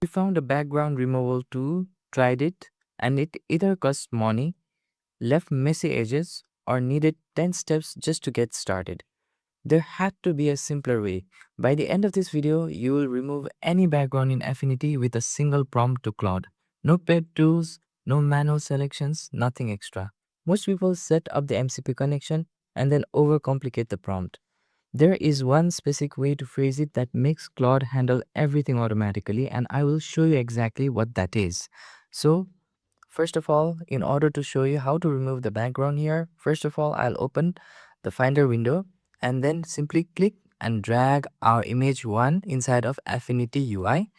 We found a background removal tool, tried it, and it either cost money, left messy edges, or needed 10 steps just to get started. There had to be a simpler way. By the end of this video, you will remove any background in Affinity with a single prompt to Claude. No paid tools, no manual selections, nothing extra. Most people set up the MCP connection and then overcomplicate the prompt. There is one specific way to phrase it that makes Claude handle everything automatically, and I will show you exactly what that is. So, first of all, in order to show you how to remove the background here, first of all, I'll open the Finder window and then simply click and drag our image 1 inside of Affinity UI.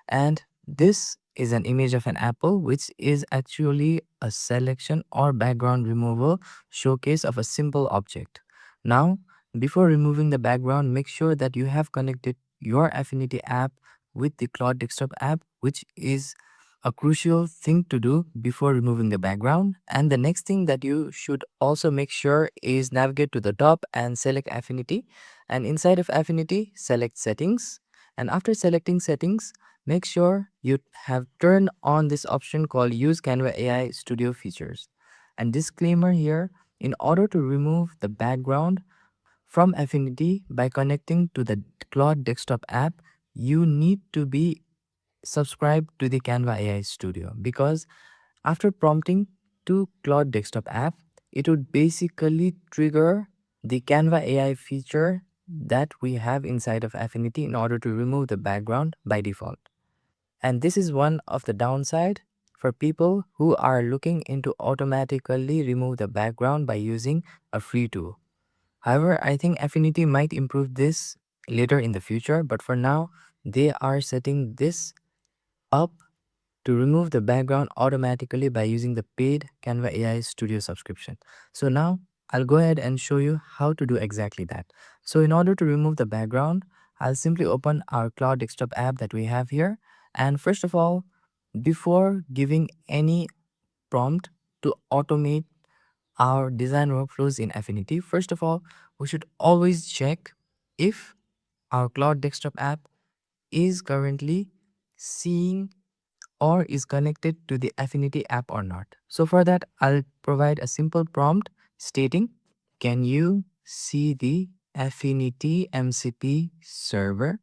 And this is an image of an apple, which is actually a selection or background removal showcase of a simple object. Now, before removing the background, make sure that you have connected your Affinity app with the Claude Desktop app, which is a crucial thing to do before removing the background. And the next thing that you should also make sure is navigate to the top and select Affinity. And inside of Affinity, select Settings. And after selecting Settings, make sure you have turned on this option called Use Canva AI Studio Features. And disclaimer here, in order to remove the background from Affinity by connecting to the Claude Desktop app, you need to be subscribed to the Canva AI Studio, because after prompting to Claude Desktop app, it would basically trigger the Canva AI feature that we have inside of Affinity in order to remove the background by default. And this is one of the downside for people who are looking into automatically remove the background by using a free tool. However, I think Affinity might improve this later in the future, but for now, they are setting this up to remove the background automatically by using the paid Canva AI Studio subscription. So now I'll go ahead and show you how to do exactly that. So in order to remove the background, I'll simply open our Cloud Desktop app that we have here. And first of all, before giving any prompt to automate our design workflows in Affinity, first of all, we should always check if our Cloud Desktop app is currently seeing or is connected to the Affinity app or not. So for that, I'll provide a simple prompt stating, can you see the Affinity MCP server?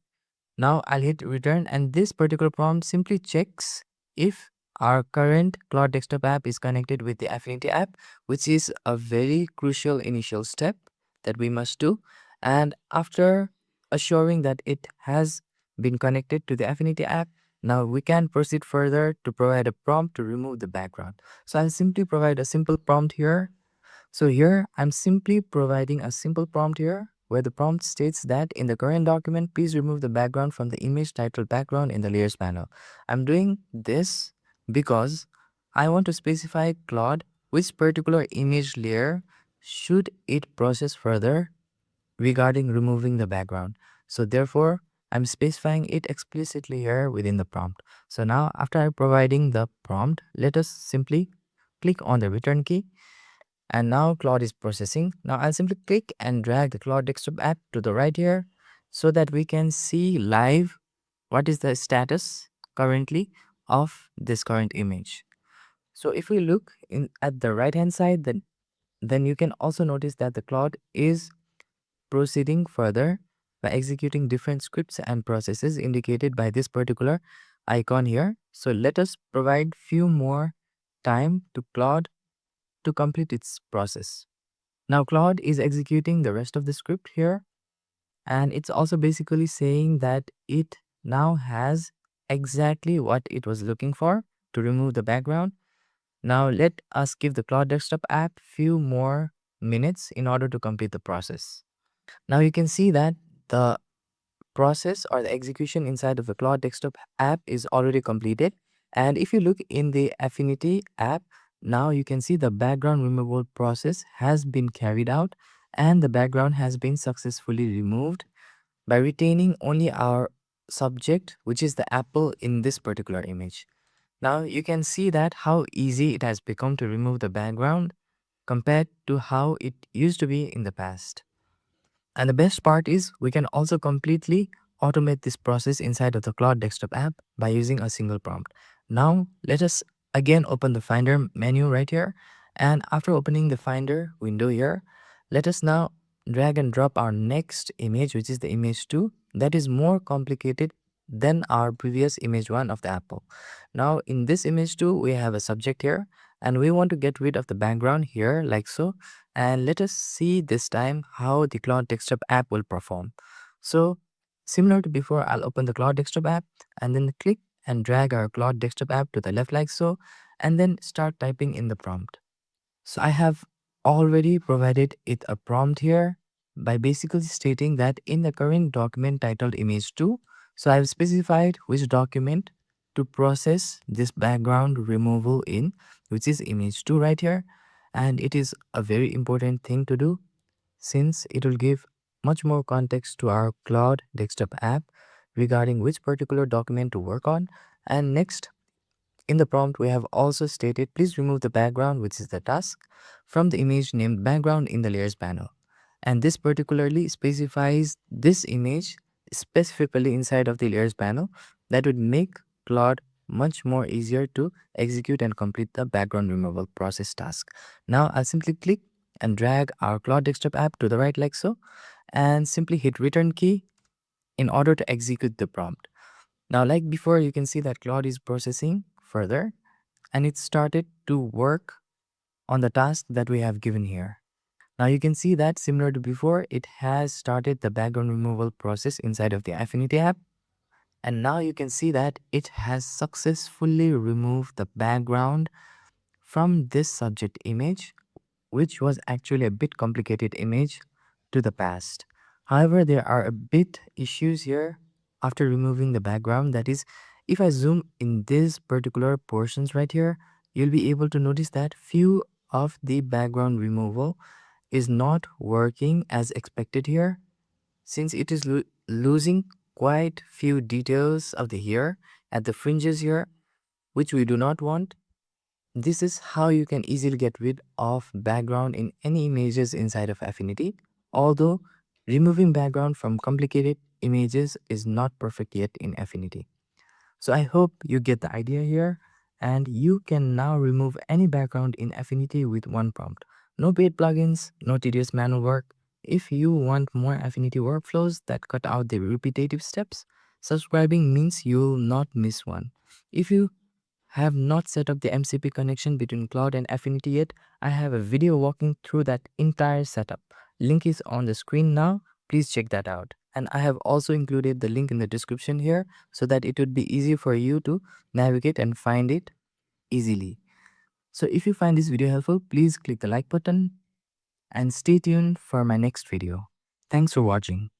Now I'll hit return, and this particular prompt simply checks if our current Cloud Desktop app is connected with the Affinity app, which is a very crucial initial step that we must do. And after assuring that it has been connected to the Affinity app, now we can proceed further to provide a prompt to remove the background. So I'll simply provide a simple prompt here. So here I'm simply providing a simple prompt here where the prompt states that in the current document, please remove the background from the image titled background in the layers panel. I'm doing this because I want to specify Claude which particular image layer should it process further regarding removing the background. So therefore, I'm specifying it explicitly here within the prompt. So now after providing the prompt, let us simply click on the return key. And now Claude is processing. Now I'll simply click and drag the Claude Desktop app to the right here so that we can see live what is the status currently of this current image. So if we look in at the right hand side, then you can also notice that the Claude is proceeding further by executing different scripts and processes indicated by this particular icon here. So let us provide few more time to Claude to complete its process. Now Claude is executing the rest of the script here, and it's also basically saying that it now has exactly what it was looking for to remove the background. Now let us give the Claude Desktop app few more minutes in order to complete the process. Now you can see that the process or the execution inside of the Claude Desktop app is already completed. And if you look in the Affinity app, now you can see the background removal process has been carried out and the background has been successfully removed by retaining only our subject, which is the apple in this particular image. Now you can see that how easy it has become to remove the background compared to how it used to be in the past. And the best part is we can also completely automate this process inside of the Claude Desktop app by using a single prompt. Now, let us again open the Finder menu right here. And after opening the Finder window here, let us now drag and drop our next image, which is the image 2. That is more complicated than our previous image 1 of the apple. Now, in this image 2, we have a subject here, and we want to get rid of the background here like so. And let us see this time how the Claude Desktop app will perform. So, similar to before, I'll open the Claude Desktop app and then click and drag our Claude Desktop app to the left like so, and then start typing in the prompt. So I have already provided it a prompt here by basically stating that in the current document titled image 2, so I've specified which document to process this background removal in, which is image 2 right here. And it is a very important thing to do since it will give much more context to our Claude Desktop app regarding which particular document to work on. And next, in the prompt, we have also stated, please remove the background, which is the task, from the image named background in the layers panel. And this particularly specifies this image specifically inside of the layers panel that would make Claude much more easier to execute and complete the background removal process task. Now I'll simply click and drag our Claude Desktop app to the right like so, and simply hit return key in order to execute the prompt. Now, like before, you can see that Claude is processing further and it started to work on the task that we have given here. Now you can see that similar to before, it has started the background removal process inside of the Affinity app. And now you can see that it has successfully removed the background from this subject image, which was actually a bit complicated image to the past. However, there are a bit issues here after removing the background. That is, if I zoom in these particular portions right here, you'll be able to notice that few of the background removal is not working as expected here, since it is losing quite few details of the hair at the fringes here, which we do not want. This is how you can easily get rid of background in any images inside of Affinity, although removing background from complicated images is not perfect yet in Affinity. So I hope you get the idea here, and you can now remove any background in Affinity with one prompt. No paid plugins, no tedious manual work. If you want more Affinity workflows that cut out the repetitive steps, subscribing means you'll not miss one. If you have not set up the MCP connection between Claude and Affinity yet, I have a video walking through that entire setup. Link is on the screen now. Please check that out. And I have also included the link in the description here so that it would be easy for you to navigate and find it easily. So if you find this video helpful, please click the like button and stay tuned for my next video. Thanks for watching.